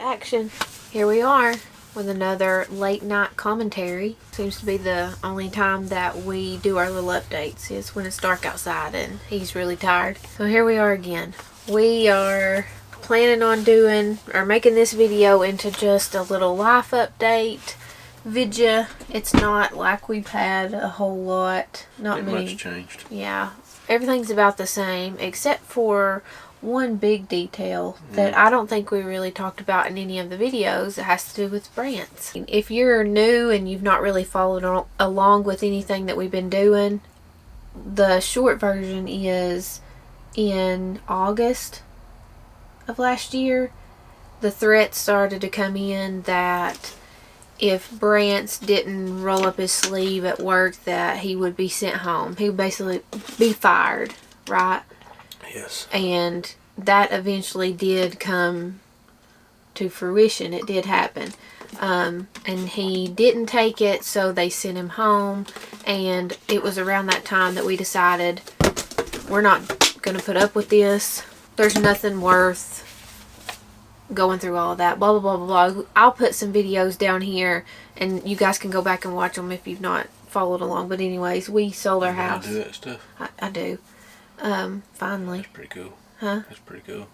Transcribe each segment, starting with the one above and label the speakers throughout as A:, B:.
A: action. Here we are with another late night commentary. Seems to be the only time that we do our little updates is when it's dark outside and he's really tired. So here we are again. We are planning on doing or making this video into just a little life update video. It's not like we've had a whole lot. Not
B: much changed.
A: Yeah, everything's about the same except for one big detail that I don't think we really talked about in any of the videos. It has to do with Brant's. If you're new and you've not really followed along with anything that we've been doing, the short version is in August of last year, the threats started to come in that if Brant's didn't roll up his sleeve at work that he would be sent home. He would basically be fired, right?
B: Yes.
A: And that eventually did come to fruition. It did happen. And he didn't take it, so they sent him home. And it was around that time that we decided we're not going to put up with this. There's nothing worth going through all of that. Blah, blah, blah, blah, blah. I'll put some videos down here, and you guys can go back and watch them if you've not followed along. But anyways, we sold our house.
B: I do that stuff.
A: I do. Finally.
B: That's pretty cool.
A: Huh?
B: That's pretty cool.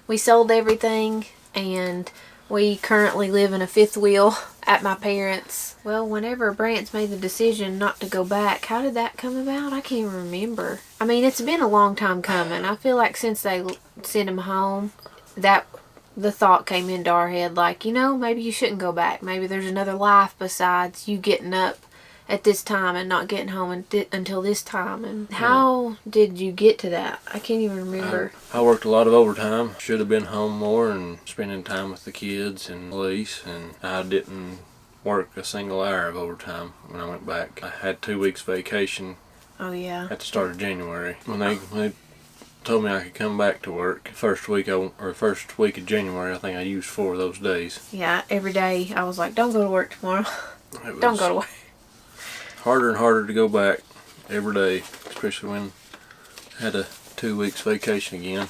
A: We sold everything, and we currently live in a fifth wheel at my parents'. Well, whenever Brant's made the decision not to go back, how did that come about? I can't remember. I mean, it's been a long time coming. I feel like since they sent him home, that the thought came into our head, like, you know, maybe you shouldn't go back. Maybe there's another life besides you getting up at this time and not getting home until this time. And how did you get to that? I can't even remember.
B: I worked a lot of overtime. Should have been home more and spending time with the kids and police, and I didn't work a single hour of overtime when I went back. I had 2 weeks vacation.
A: Oh yeah.
B: At the start of January. When they told me I could come back to work, first week of January, I think I used 4 of those days.
A: Yeah, every day I was like, don't go to work tomorrow. Don't go to work.
B: Harder and harder to go back every day, especially when I had a 2 weeks vacation again.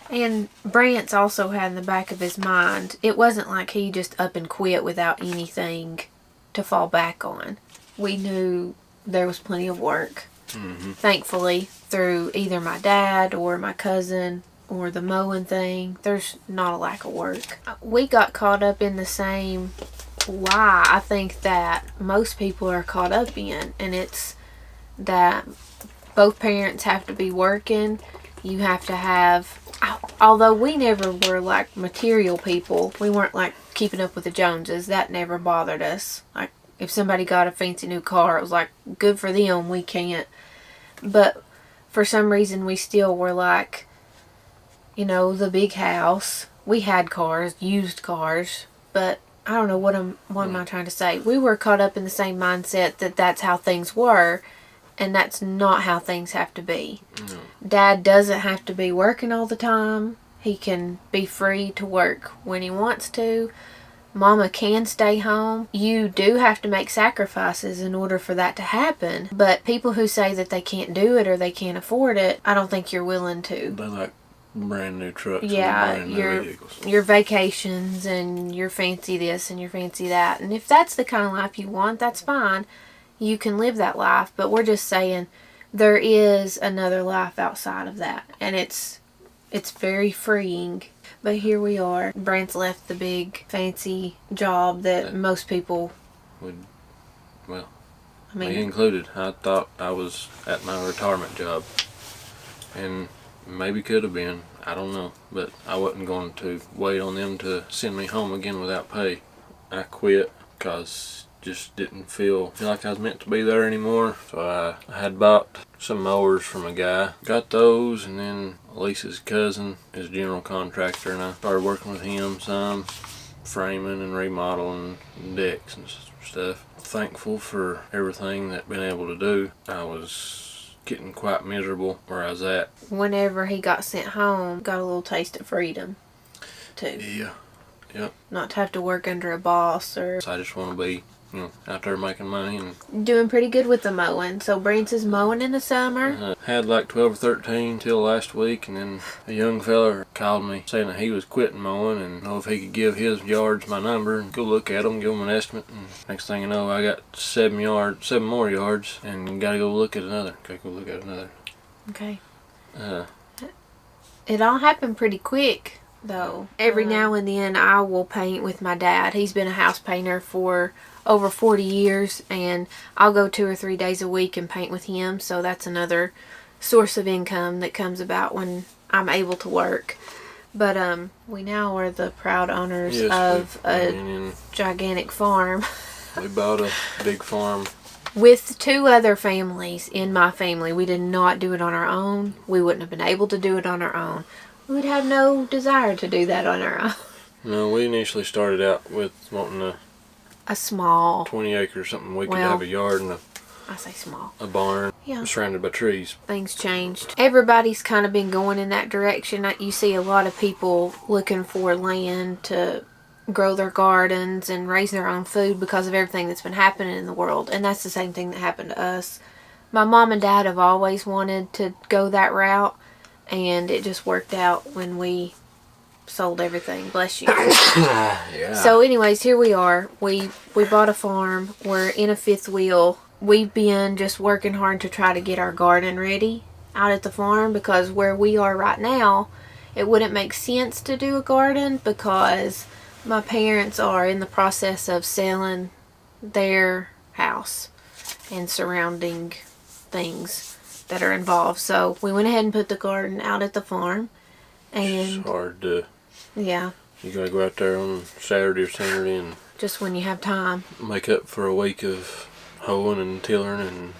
A: And Brant's also had in the back of his mind, it wasn't like he just up and quit without anything to fall back on. We knew there was plenty of work. Thankfully, through either my dad or my cousin or the mowing thing, there's not a lack of work. We got caught up in the same lie I think that most people are caught up in, and it's that both parents have to be working. You have to have, although we never were like material people, we weren't like keeping up with the Joneses. That never bothered us. Like if somebody got a fancy new car, it was like, good for them, we can't. But for some reason we still were like, you know, the big house. We had cars, used cars, but I don't know what am I trying to say. We were caught up in the same mindset that that's how things were, and that's not how things have to be. Dad doesn't have to be working all the time. He can be free to work when he wants to. Mama can stay home. You do have to make sacrifices in order for that to happen. But people who say that they can't do it or they can't afford it, I don't think you're willing to.
B: They like brand new trucks.
A: Yeah,
B: and brand new vehicles.
A: Your vacations and your fancy this and your fancy that. And if that's the kind of life you want, that's fine. You can live that life. But we're just saying there is another life outside of that. And it's very freeing. But here we are. Brant's left the big fancy job that most people
B: would, well,
A: I mean,
B: me included. I thought I was at my retirement job, and maybe could have been, I don't know, but I wasn't going to wait on them to send me home again without pay. I quit because just didn't feel like I was meant to be there anymore. So I had bought some mowers from a guy, got those, and then Lisa's cousin is a general contractor, and I started working with him some, framing and remodeling decks and stuff. Thankful for everything that I've been able to do. I was getting quite miserable where I was at.
A: Whenever he got sent home, got a little taste of freedom too.
B: Yeah. Yep.
A: Not to have to work under a boss or...
B: I just want to be out there making money and
A: Doing pretty good with the mowing. So Brance is mowing in the summer.
B: had like 12 or 13 till last week, and then a young fella called me saying that he was quitting mowing and if he could give his yards my number and go look at them, give them an estimate. And next thing you know, I got 7 more yards, and gotta go look at another.
A: Okay.
B: Uh,
A: It all happened pretty quick, though. Every now and then I will paint with my dad. He's been a house painter for over 40 years, and I'll go 2 or 3 days a week and paint with him. So that's another source of income that comes about when I'm able to work. But we now are the proud owners of a gigantic farm.
B: We bought a big farm.
A: With 2 other families in my family. We did not do it on our own. We wouldn't have been able to do it on our own. We would have no desire to do that on our own.
B: No, we initially started out with wanting
A: A small,
B: 20 acres, something we could have a yard and
A: I say small,
B: a barn surrounded by trees.
A: Things changed. Everybody's kind of been going in that direction. You see a lot of people looking for land to grow their gardens and raise their own food because of everything that's been happening in the world. And that's the same thing that happened to us. My mom and dad have always wanted to go that route, and it just worked out when we sold everything. Bless you.
B: Yeah.
A: So anyways, here we are. We bought a farm. We're in a 5th wheel. We've been just working hard to try to get our garden ready out at the farm, because where we are right now, it wouldn't make sense to do a garden because my parents are in the process of selling their house and surrounding things that are involved. So we went ahead and put the garden out at the farm. And
B: it's hard to...
A: Yeah.
B: You gotta go out there on Saturday or Saturday and...
A: Just when you have time.
B: Make up for a week of hoeing and tilling and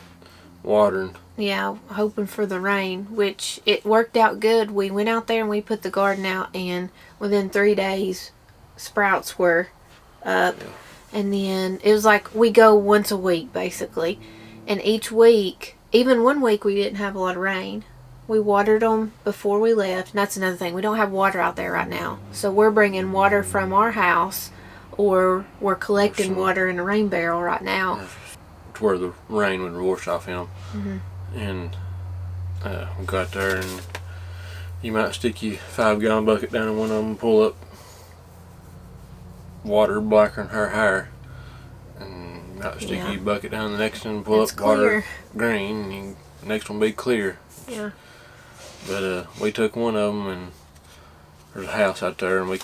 B: watering.
A: Yeah, hoping for the rain, which it worked out good. We went out there and we put the garden out, and within 3 days, sprouts were up. Yeah. And then it was like we go once a week, basically. And each week, even one week we didn't have a lot of rain. We watered them before we left. And that's another thing. We don't have water out there right now. So we're bringing water from our house, or we're collecting water in a rain barrel right now.
B: To where the rain would wash off him.
A: Mm-hmm.
B: And we got there, and you might stick your 5-gallon bucket down in one of them, pull up water blacker than her hair, and you might stick your bucket down the next one, pull up water green, and the next one be clear.
A: Yeah.
B: But we took one of them, and there's a house out there, and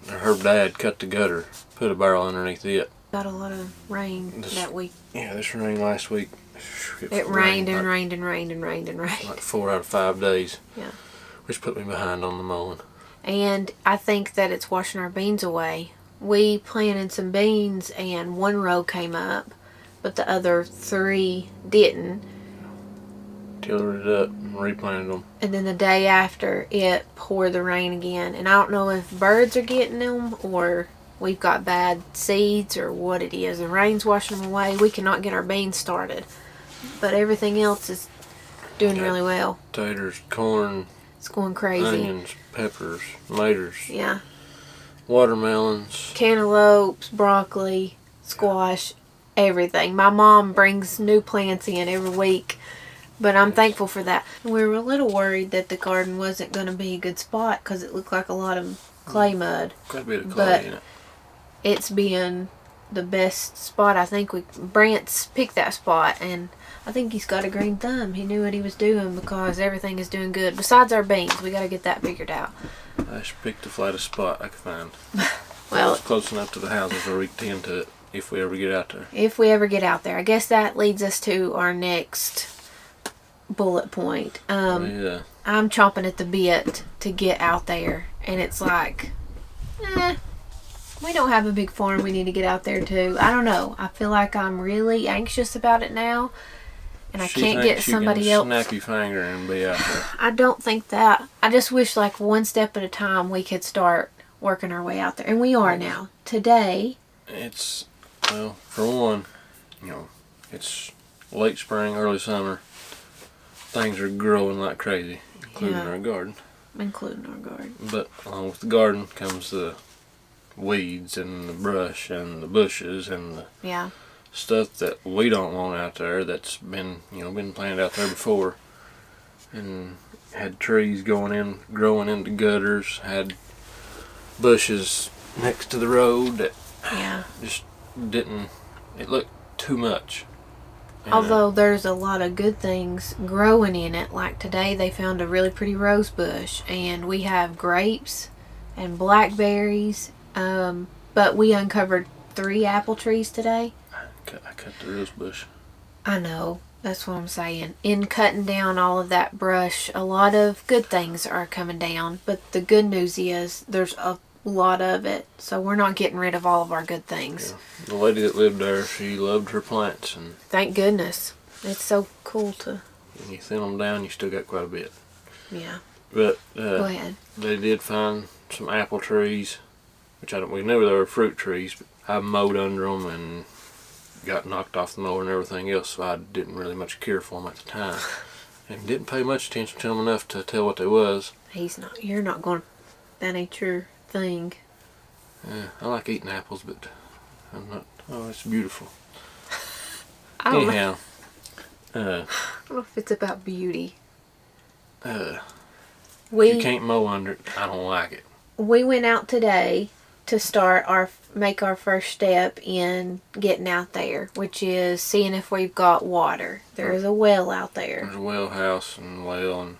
B: her dad cut the gutter, put a barrel underneath it.
A: Got a lot of rain that week.
B: Yeah, this rain last week.
A: It rained and rained and rained and rained and rained.
B: Like 4 out of 5 days.
A: Yeah.
B: Which put me behind on the mowing.
A: And I think that it's washing our beans away. We planted some beans and one row came up, but the other 3 didn't.
B: Tillered it up and replanted them.
A: And then the day after, it poured the rain again. And I don't know if birds are getting them or we've got bad seeds or what it is. The rain's washing them away. We cannot get our beans started. But everything else is doing really well.
B: Taters, corn.
A: It's going crazy.
B: Onions, peppers, tomatoes.
A: Yeah.
B: Watermelons.
A: Cantaloupes, broccoli, squash, everything. My mom brings new plants in every week. But I'm thankful for that. We were a little worried that the garden wasn't going to be a good spot because it looked like a lot of clay mud.
B: Quite a bit of clay in it.
A: It's been the best spot. I think Brance picked that spot, and I think he's got a green thumb. He knew what he was doing because everything is doing good. Besides our beans, we got to get that figured out.
B: I just picked the flattest spot I could find.
A: Well,
B: it's close enough to the houses where we can tend to it if we ever get out there.
A: If we ever get out there. I guess that leads us to our next bullet point.
B: Yeah.
A: I'm chomping at the bit to get out there, and it's like, we don't have a big farm. We need to get out there too. I don't know. I feel like I'm really anxious about it now, and I can't get somebody else.
B: Snap your finger and be out there.
A: I don't think that. I just wish, like, one step at a time we could start working our way out there, and we are now. Today.
B: It's, well, for one, it's late spring, early summer. Things are growing like crazy, including our garden.
A: Including our garden.
B: But along with the garden comes the weeds and the brush and the bushes and the
A: Yeah.
B: stuff that we don't want out there that's been planted out there before, and had trees growing into gutters, had bushes next to the road that just didn't. It looked too much. And,
A: although there's a lot of good things growing in it. Like today they found a really pretty rose bush, and we have grapes and blackberries, but we uncovered 3 apple trees today.
B: I cut the rose bush.
A: I know, that's what I'm saying. In cutting down all of that brush, a lot of good things are coming down, but the good news is there's a lot of it, so we're not getting rid of all of our good things.
B: Yeah. The lady that lived there, she loved her plants, and
A: thank goodness. It's so cool to...
B: when you thin them down, you still got quite a bit.
A: Yeah.
B: But
A: go ahead.
B: They did find some apple trees, which we knew they were fruit trees, but I mowed under them and got knocked off the mower and everything else, so I didn't really much care for them at the time, and didn't pay much attention to them enough to tell what they was.
A: You're not going... that ain't your thing.
B: Yeah, I like eating apples, but I'm not... Oh, it's beautiful.
A: I don't
B: Anyhow,
A: know. I don't know if it's about beauty.
B: If you can't mow under it, I don't like it.
A: We went out today to make our first step in getting out there, which is seeing if we've got water. There is a well out there.
B: There's a well house and well, and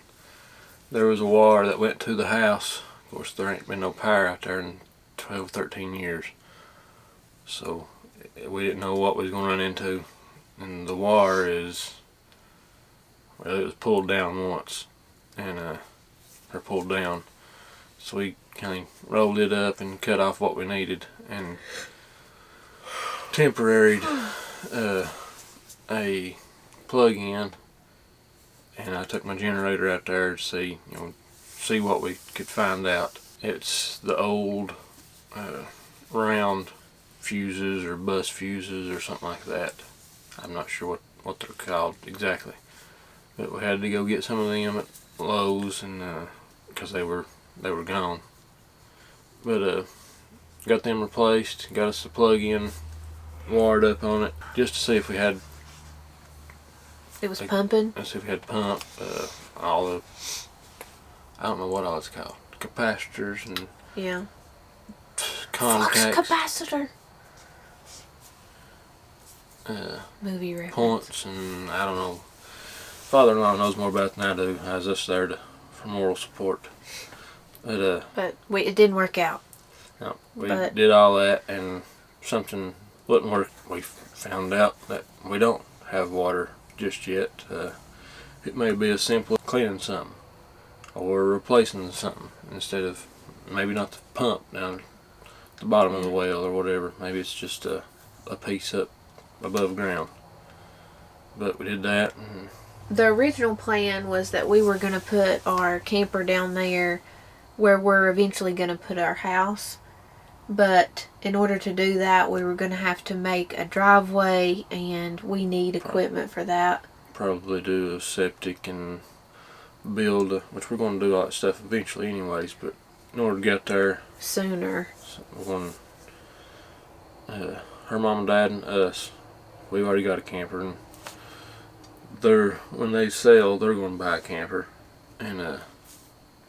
B: there was a wire that went to the house. Of course, there ain't been no power out there in 12, 13 years. So we didn't know what we was going to run into. And the wire it was pulled down once. And, or pulled down. So we kind of rolled it up and cut off what we needed. And temporaried a plug-in. And I took my generator out there to see what we could find out. It's the old round fuses or bus fuses or something like that. I'm not sure what they're called exactly, but we had to go get some of them at Lowe's, and because they were gone. But got them replaced, got us the plug-in wired up on it just to see if we had...
A: It was pumping?
B: Let's see if we had pump, all the... I don't know what all it's called. Capacitors and...
A: Yeah.
B: Contacts.
A: Flux capacitor. Movie reference.
B: Points, and I don't know. Father-in-law knows more about it than I do. I was just there for moral support. But
A: it didn't work out.
B: No, we did all that, and something wouldn't work. We found out that we don't have water just yet. It may be as simple as cleaning something or replacing something instead of maybe not the pump down at the bottom of the well or whatever. Maybe it's just a piece up above ground. But we did that. And
A: the original plan was that we were going to put our camper down there where we're eventually going to put our house. But in order to do that, we were going to have to make a driveway, and we need equipment for that.
B: Probably do a septic and build, which we're going to do all that stuff eventually anyways, but in order to get there
A: sooner,
B: we're going her mom and dad and us, we've already got a camper, and when they sell, they're going to buy a camper and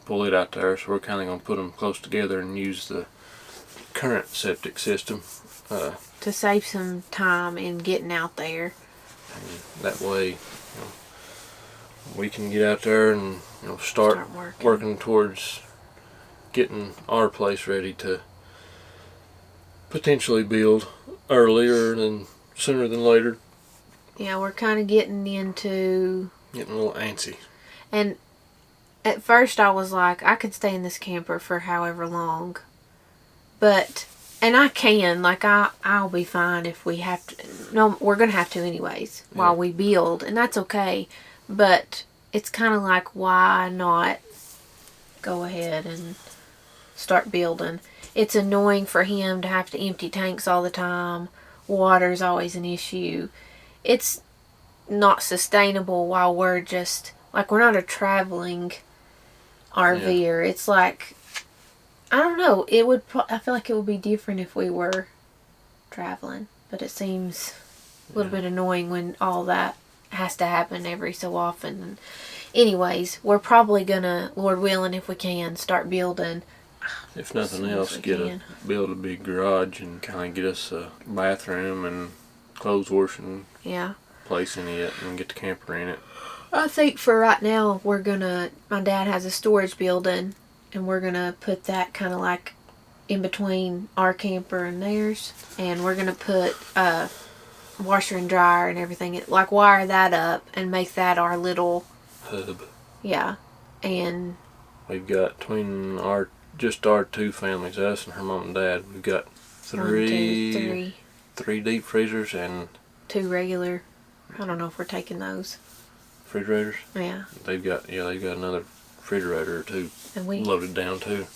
B: pull it out there, so we're kind of going to put them close together and use the current septic system
A: to save some time in getting out there.
B: And that way, we can get out there and start working towards getting our place ready to potentially build earlier than sooner than later.
A: Yeah, we're kind of getting a
B: little antsy.
A: And at first I was like, I could stay in this camper for however long. And I can, I'll be fine if we have to. No, we're going to have to anyways while we build, and that's okay. But it's kind of like, why not go ahead and start building? It's annoying for him to have to empty tanks all the time. Water's always an issue. It's not sustainable while we're just, we're not a traveling RVer. It's like, I don't know. It would. I feel like it would be different if we were traveling, but it seems a little bit annoying when all that has to happen every so often. And anyways, we're probably gonna, Lord willing, if we can, start building.
B: If nothing else, build a big garage and kind of get us a bathroom and clothes washing place in it and get the camper in it.
A: I think for right now, my dad has a storage building, and we're gonna put that kind of like in between our camper and theirs, and we're gonna put a washer and dryer and everything, like wire that up and make that our little
B: hub.
A: Yeah, and
B: we've got between our two families, us and her mom and dad, we've got three deep freezers and
A: 2 regular. I don't know if we're taking those
B: refrigerators.
A: Yeah,
B: they've got another refrigerator or 2 and loaded down too.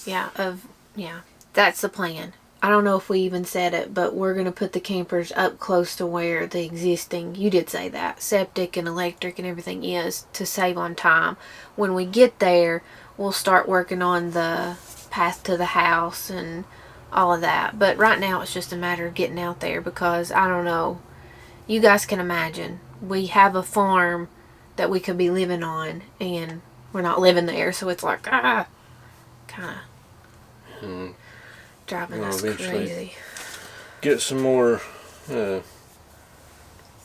A: That's the plan. I don't know if we even said it, but we're going to put the campers up close to where the existing, you did say that, septic and electric and everything is, to save on time. When we get there, we'll start working on the path to the house and all of that. But right now it's just a matter of getting out there, because I don't know, you guys can imagine, we have a farm that we could be living on, and we're not living there, so it's like, kind of driving us crazy.
B: Get some more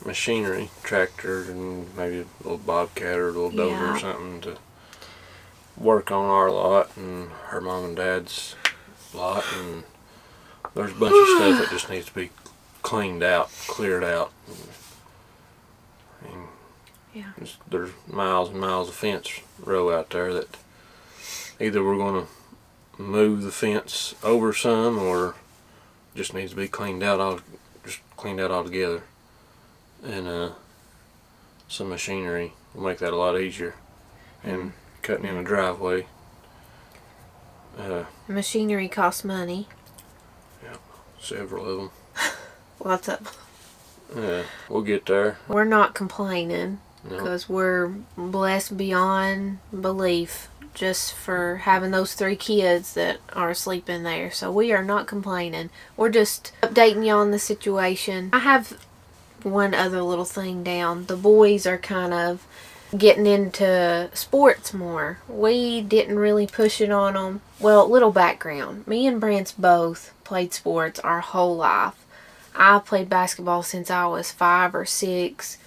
B: machinery, tractor, and maybe a little bobcat or a little dozer or something to work on our lot and her mom and dad's lot. And there's a bunch of stuff that just needs to be cleaned out, cleared out. There's miles and miles of fence row out there that either we're going to move the fence over some, or just needs to be cleaned out altogether. And some machinery will make that a lot easier. And cutting in a driveway.
A: Machinery costs money.
B: Yeah, several of them.
A: Lots of.
B: We'll get there.
A: We're not complaining, because we're blessed beyond belief just for having those 3 kids that are sleeping there. So we are not complaining. We're just updating you on the situation. I have one other little thing down. The boys are kind of getting into sports more. We didn't really push it on them. Well, little background. Me and Brance both played sports our whole life. I played basketball since I was 5 or 6,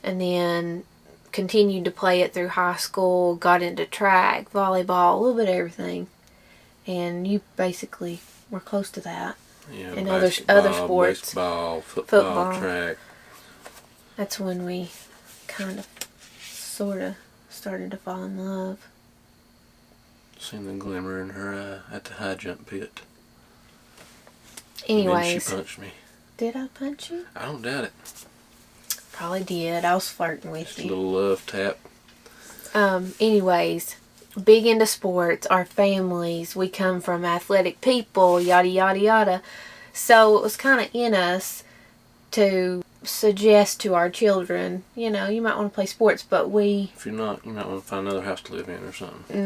A: and then continued to play it through high school, got into track, volleyball, a little bit of everything. And you basically were close to that.
B: Yeah,
A: and other sports.
B: Baseball, football, track.
A: That's when we kind of, sort of, started to fall in love.
B: Seen the glimmer in her eye at the high jump pit.
A: Anyways.
B: And then she punched me.
A: Did I punch you?
B: I don't doubt it.
A: Probably did. I was flirting with
B: Just
A: you.
B: A little love tap.
A: Anyways, big into sports. Our families, we come from athletic people, yada, yada, yada. So it was kind of in us to suggest to our children, you might want to play sports, but
B: if you're not, you might want to find another house to live in or something.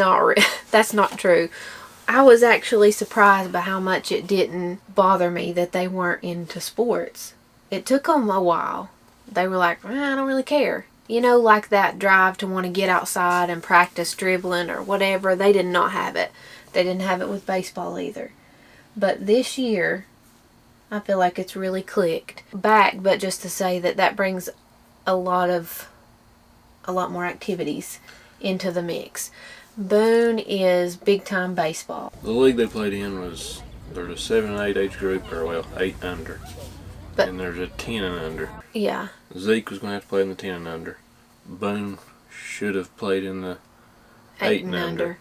A: That's not true. I was actually surprised by how much it didn't bother me that they weren't into sports. It took them a while. They were like, I don't really care. Like that drive to want to get outside and practice dribbling or whatever. They did not have it. They didn't have it with baseball either. But this year, I feel like it's really clicked back. But just to say that brings a lot more activities into the mix. Boone is big time baseball.
B: The league they played in there's a 7 and 8 age group, 8 under. And there's a 10 and under.
A: Yeah.
B: Zeke was going to have to play in the 10 and under. Boone should have played in the 8 and under.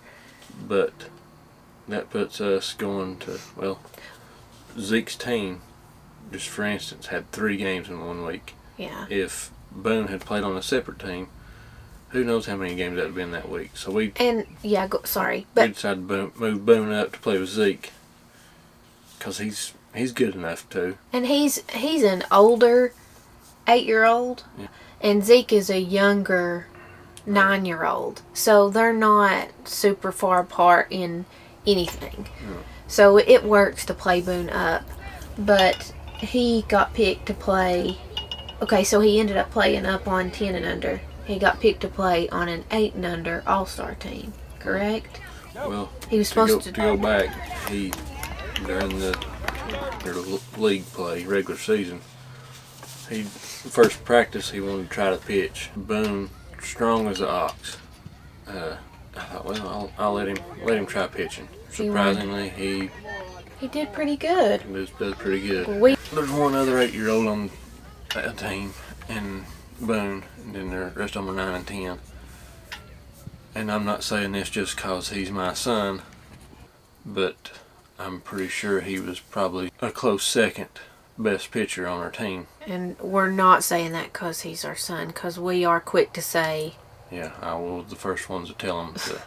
B: But that puts us going to, Zeke's team, just for instance, had 3 games in 1 week.
A: Yeah.
B: If Boone had played on a separate team, who knows how many games that would have been that week. So we
A: decided
B: to move Boone up to play with Zeke, because he's good enough too.
A: And he's an older 8-year-old, and Zeke is a younger 9-year-old. So they're not super far apart in anything.
B: Yeah.
A: So it works to play Boone up. But he got picked to play. Okay, so he ended up playing up on 10 and under. He got picked to play on an 8 and under all-star team, correct?
B: Well,
A: He was supposed to
B: go back. He during the league play regular season. He first practice he wanted to try to pitch. Boone, strong as an ox. I thought, well, I'll let him try pitching. Surprisingly,
A: he did pretty good.
B: Does pretty good. There's one other 8-year-old on that team, and Boone, and then the rest of them are 9 and 10. And I'm not saying this just because he's my son, but I'm pretty sure he was probably a close second best pitcher on our team.
A: And we're not saying that because he's our son, because we are quick to say.
B: Yeah, I was the first ones to tell him to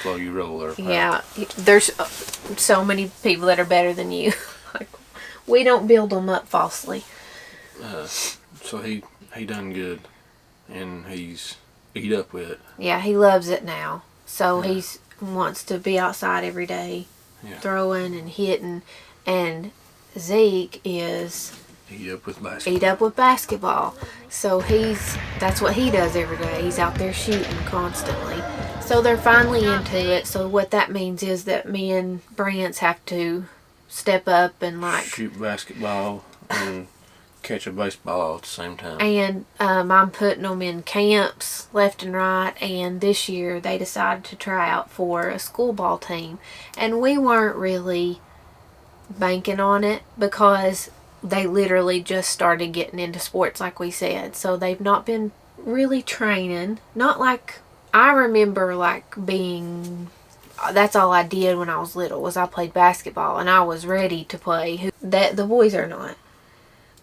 B: slow your roll there.
A: Yeah, there's so many people that are better than you. Like, we don't build them up falsely.
B: So he done good, and he's eat up with it.
A: Yeah, he loves it now. So he wants to be outside every day, throwing and hitting. And Zeke is
B: eat up with basketball.
A: So that's what he does every day. He's out there shooting constantly. So they're finally into it. So what that means is that me and Brance have to step up and
B: shoot basketball and catch a baseball all at the same time.
A: And I'm putting them in camps left and right. And this year they decided to try out for a school ball team. And we weren't really banking on it because they literally just started getting into sports, like we said. So they've not been really training. Not like I remember being. That's all I did when I was little was I played basketball and I was ready to play. That the boys are not.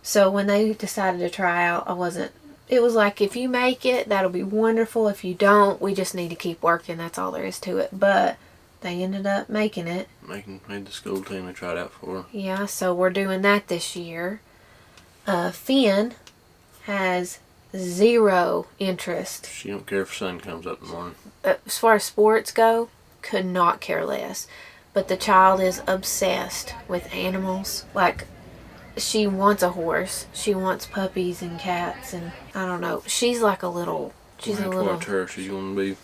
A: So when they decided to try out, I wasn't. It was like, if you make it, that'll be wonderful. If you don't, we just need to keep working. That's all there is to it. But they ended up making it.
B: Made the school team they tried out for.
A: Yeah, so we're doing that this year. Finn has 0 interest.
B: She don't care if sun comes up in the morning.
A: As far as sports go, could not care less. But the child is obsessed with animals. Like, she wants a horse. She wants puppies and cats, and I don't know. She's like a little. She's a little.
B: Watch her. She's gonna be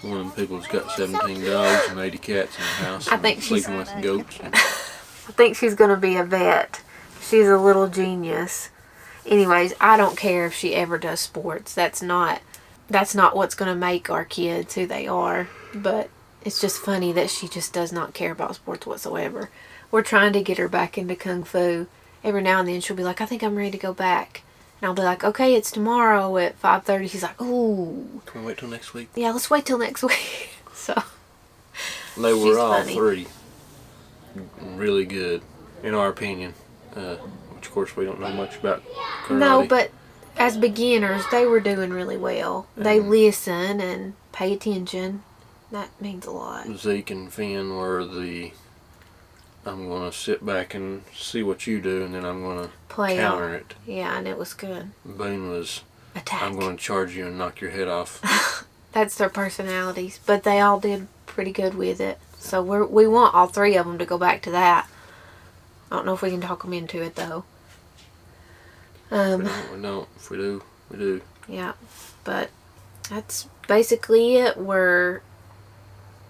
B: one of them people who's got 17 dogs and 80 cats in the house.
A: I think she's
B: sleeping with goats.
A: I think she's gonna be a vet. She's a little genius. Anyways, I don't care if she ever does sports. That's not what's gonna make our kids who they are. But it's just funny that she just does not care about sports whatsoever. We're trying to get her back into Kung Fu. Every now and then she'll be like, I think I'm ready to go back. And I'll be like, okay, it's tomorrow at 5:30. She's like, ooh.
B: Can we wait till next week?
A: Yeah, let's wait till next week. So.
B: They were all three really good, in our opinion. Which, of course, we don't know much about karate.
A: No, but as beginners, they were doing really well. They listen and pay attention. That means a lot.
B: Zeke and Finn were I'm going to sit back and see what you do, and then I'm going to counter it.
A: Yeah, and it was good.
B: Boone was,
A: attack.
B: I'm going to charge you and knock your head off.
A: That's their personalities. But they all did pretty good with it. So we want all 3 of them to go back to that. I don't know if we can talk them into it, though.
B: If we don't. If we do, we do.
A: Yeah, but that's basically it. We're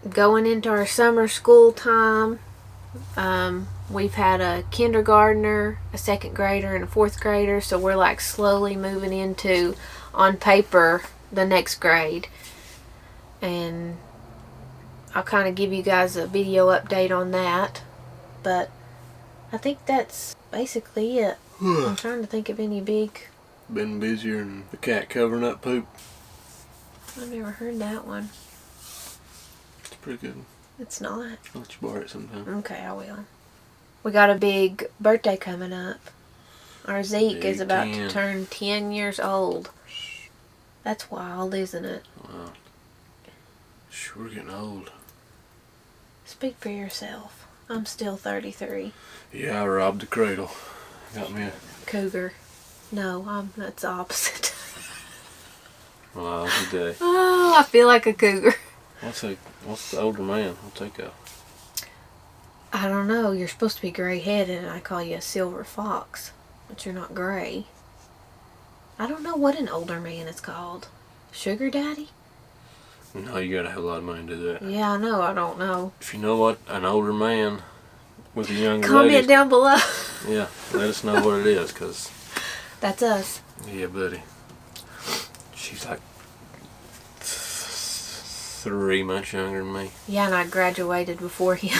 A: going into our summer school time. We've had a kindergartner, a 2nd grader, and a 4th grader, so we're slowly moving into, on paper, the next grade. And I'll kind of give you guys a video update on that, but I think that's basically it. I'm trying to think of any big.
B: Been busier than the cat covering up poop.
A: I've never heard that one.
B: It's pretty good.
A: It's not.
B: I'll let you borrow it sometime.
A: Okay, I will. We got a big birthday coming up. Our Zeke is about to turn 10 years old. That's wild, isn't it?
B: Wow. We're getting old.
A: Speak for yourself. I'm still 33.
B: Yeah, I robbed the cradle. Got me a
A: cougar. No, that's the opposite.
B: Well, today.
A: Oh, I feel like a cougar.
B: What's the older man? I'll take a.
A: I don't know. You're supposed to be gray-headed, and I call you a silver fox. But you're not gray. I don't know what an older man is called. Sugar daddy?
B: No, you gotta have a lot of money to do that.
A: Yeah, I know. I don't know.
B: If you know what an older man with a younger
A: Comment
B: lady,
A: down below.
B: yeah, let us know what it is, cause
A: That's us.
B: yeah, buddy, she's like 3 months younger than me.
A: Yeah, and I graduated before him.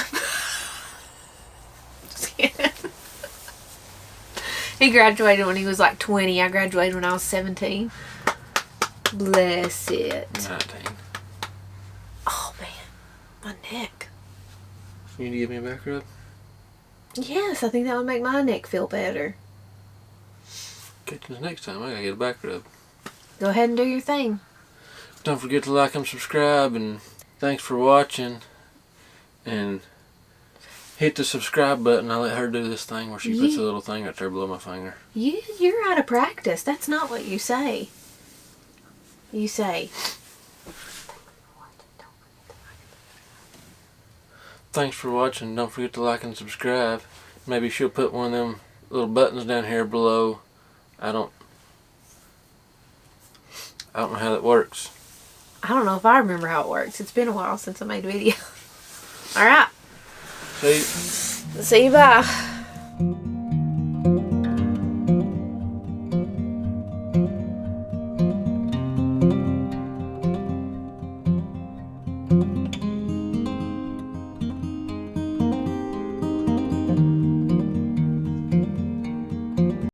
A: He graduated when he was like 20. I graduated when I was 17. Bless it.
B: 19.
A: Oh, man. My neck.
B: You need to give me a back rub?
A: Yes, I think that would make my neck feel better.
B: Okay, till next time, I gotta get a back rub.
A: Go ahead and do your thing.
B: Don't forget to like and subscribe, and thanks for watching. And hit the subscribe button. I'll let her do this thing where she puts a little thing right there below my finger.
A: You're out of practice. That's not what you say. You say,
B: thanks for watching. Don't forget to like and subscribe. Maybe she'll put one of them little buttons down here below. I don't know how that works.
A: I don't know if I remember how it works. It's been a while since I made a video. Alright. See you. Bye.